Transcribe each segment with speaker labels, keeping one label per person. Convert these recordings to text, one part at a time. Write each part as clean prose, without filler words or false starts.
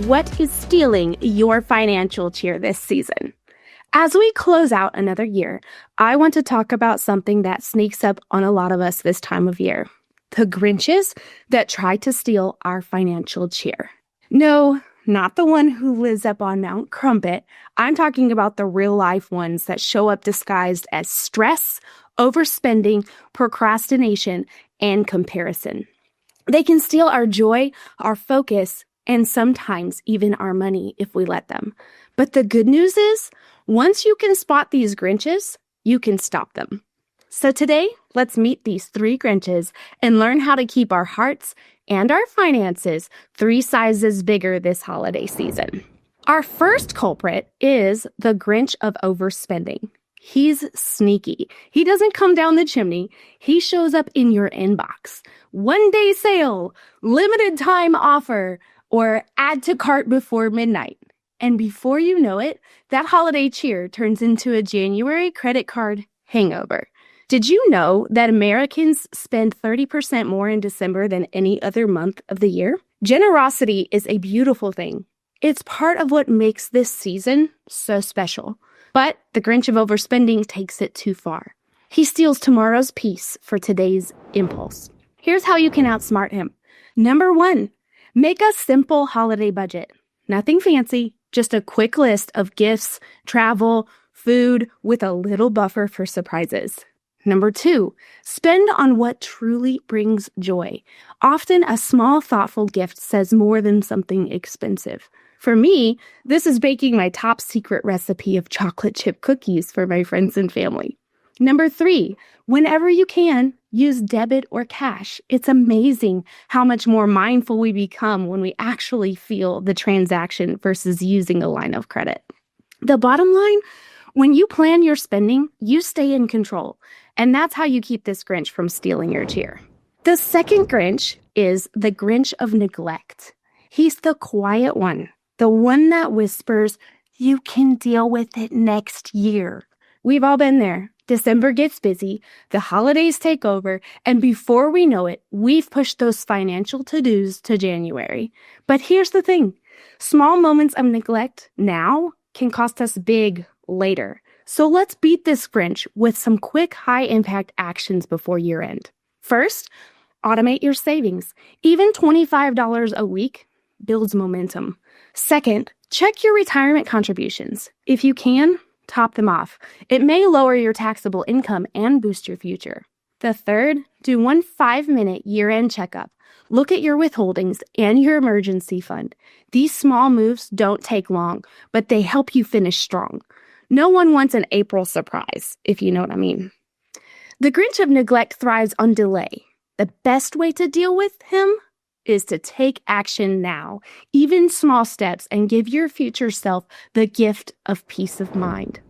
Speaker 1: what is stealing your financial cheer this season. As we close out another year, I want to talk about something that sneaks up on a lot of us this time of year. The Grinches that try to steal our financial cheer. No, not the one who lives up on Mount Crumpet. I'm talking about the real-life ones that show up disguised as stress, overspending, procrastination, and comparison. They can steal our joy, our focus, and sometimes even our money if we let them. But the good news is, once you can spot these Grinches, you can stop them. So today, let's meet these 3 Grinches and learn how to keep our hearts and our finances 3 sizes bigger this holiday season. Our first culprit is the Grinch of overspending. He's sneaky. He doesn't come down the chimney. He shows up in your inbox. 1-day sale, limited time offer, or add to cart before midnight. And before you know it, that holiday cheer turns into a January credit card hangover. Did you know that Americans spend 30% more in December than any other month of the year? Generosity is a beautiful thing. It's part of what makes this season so special. But the Grinch of overspending takes it too far. He steals tomorrow's peace for today's impulse. Here's how you can outsmart him. Number 1, make a simple holiday budget. Nothing fancy, just a quick list of gifts, travel, food, with a little buffer for surprises. Number 2, spend on what truly brings joy. Often a small, thoughtful gift says more than something expensive. For me, this is baking my top secret recipe of chocolate chip cookies for my friends and family. Number 3, whenever you can, use debit or cash. It's amazing how much more mindful we become when we actually feel the transaction versus using a line of credit. The bottom line, when you plan your spending, you stay in control. And that's how you keep this Grinch from stealing your cheer. The second Grinch is the Grinch of neglect. He's the quiet one, the one that whispers, "You can deal with it next year." We've all been there. December gets busy, the holidays take over, and before we know it, we've pushed those financial to-dos to January. But here's the thing. Small moments of neglect now can cost us big later. So let's beat this Grinch with some quick, high-impact actions before year-end. First, automate your savings. Even $25 a week builds momentum. Second, check your retirement contributions. If you can, top them off. It may lower your taxable income and boost your future. The third, do one 5-minute year-end checkup. Look at your withholdings and your emergency fund. These small moves don't take long, but they help you finish strong. No one wants an April surprise, if you know what I mean. The Grinch of neglect thrives on delay. The best way to deal with him is to take action now, even small steps, and give your future self the gift of peace of mind.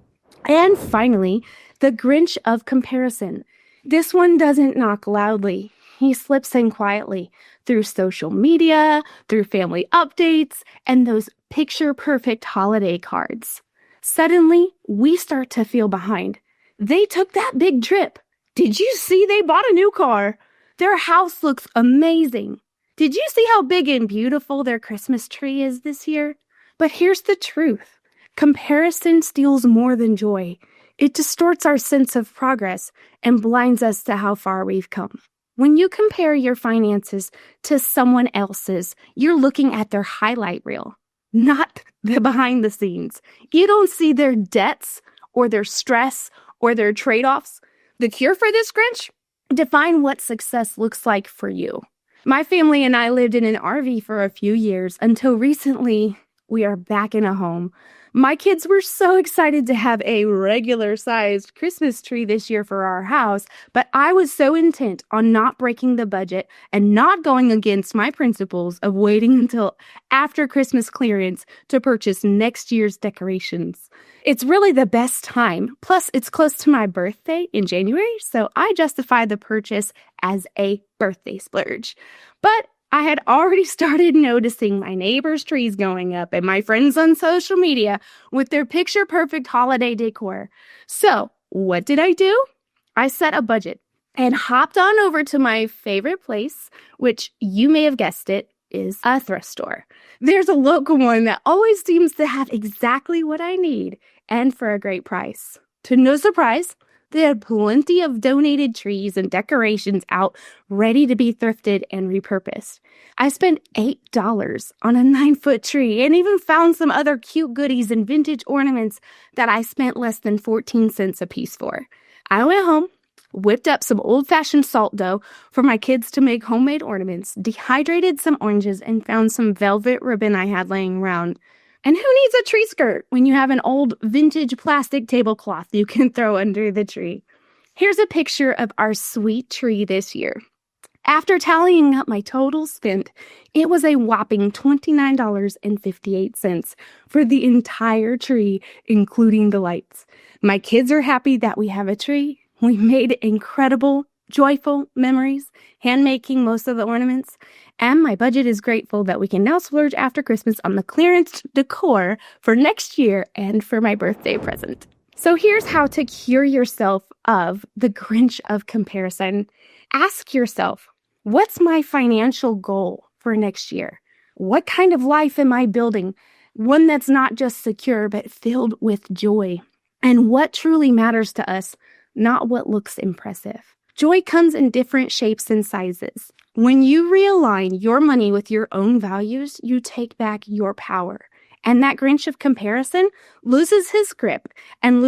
Speaker 1: And finally, the Grinch of comparison. This one doesn't knock loudly. He slips in quietly through social media, through family updates, and those picture-perfect holiday cards. Suddenly, we start to feel behind. They took that big trip. Did you see they bought a new car? Their house looks amazing. Did you see how big and beautiful their Christmas tree is this year? But here's the truth. Comparison steals more than joy. It distorts our sense of progress and blinds us to how far we've come. When you compare your finances to someone else's, you're looking at their highlight reel, not the behind the scenes. You don't see their debts or their stress or their trade-offs. The cure for this, Grinch? Define what success looks like for you. My family and I lived in an RV for a few years until recently we are back in a home. My kids were so excited to have a regular-sized Christmas tree this year for our house, but I was so intent on not breaking the budget and not going against my principles of waiting until after Christmas clearance to purchase next year's decorations. It's really the best time, plus it's close to my birthday in January, so I justify the purchase as a birthday splurge. But I had already started noticing my neighbors' trees going up and my friends on social media with their picture-perfect holiday decor. So, what did I do? I set a budget and hopped on over to my favorite place, which you may have guessed it, is a thrift store. There's a local one that always seems to have exactly what I need and for a great price. To no surprise, they had plenty of donated trees and decorations out ready to be thrifted and repurposed. I spent $8 on a 9-foot tree and even found some other cute goodies and vintage ornaments that I spent less than 14 cents a piece for. I went home, whipped up some old-fashioned salt dough for my kids to make homemade ornaments, dehydrated some oranges, and found some velvet ribbon I had laying around. And who needs a tree skirt when you have an old vintage plastic tablecloth you can throw under the tree? Here's a picture of our sweet tree this year. After tallying up my total spent, it was a whopping $29.58 for the entire tree, including the lights. My kids are happy that we have a tree. We made incredible, joyful memories, hand-making most of the ornaments, and my budget is grateful that we can now splurge after Christmas on the clearance decor for next year and for my birthday present. So here's how to cure yourself of the Grinch of comparison. Ask yourself, what's my financial goal for next year? What kind of life am I building? One that's not just secure, but filled with joy. And what truly matters to us, not what looks impressive. Joy comes in different shapes and sizes. When you realign your money with your own values, you take back your power. And that Grinch of comparison loses his grip and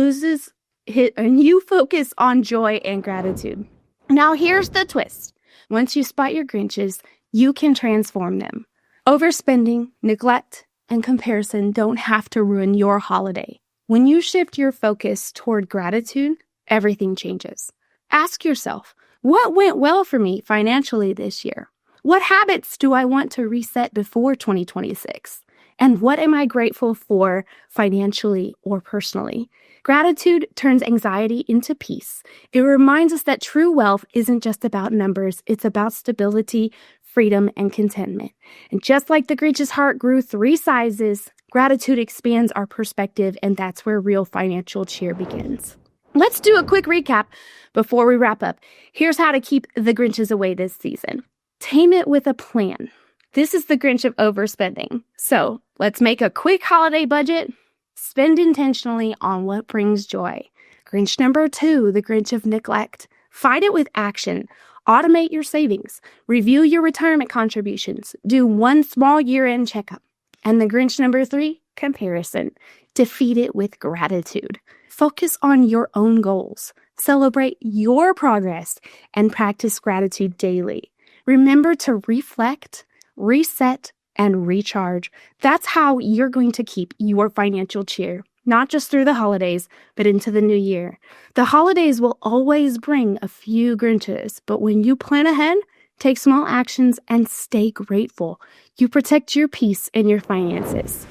Speaker 1: you focus on joy and gratitude. Now here's the twist. Once you spot your Grinches, you can transform them. Overspending, neglect, and comparison don't have to ruin your holiday. When you shift your focus toward gratitude, everything changes. Ask yourself, what went well for me financially this year? What habits do I want to reset before 2026? And what am I grateful for financially or personally? Gratitude turns anxiety into peace. It reminds us that true wealth isn't just about numbers, it's about stability, freedom, and contentment. And just like the Grinch's heart grew 3 sizes, gratitude expands our perspective, and that's where real financial cheer begins. Let's do a quick recap before we wrap up. Here's how to keep the Grinches away this season. Tame it with a plan. This is the Grinch of overspending. So let's make a quick holiday budget. Spend intentionally on what brings joy. Grinch number 2, the Grinch of neglect. Fight it with action. Automate your savings. Review your retirement contributions. Do one small year-end checkup. And the Grinch number 3, comparison. Defeat it with gratitude. Focus on your own goals. Celebrate your progress and practice gratitude daily. Remember to reflect, reset, and recharge. That's how you're going to keep your financial cheer, not just through the holidays, but into the new year. The holidays will always bring a few Grinches, but when you plan ahead, take small actions, and stay grateful, you protect your peace and your finances.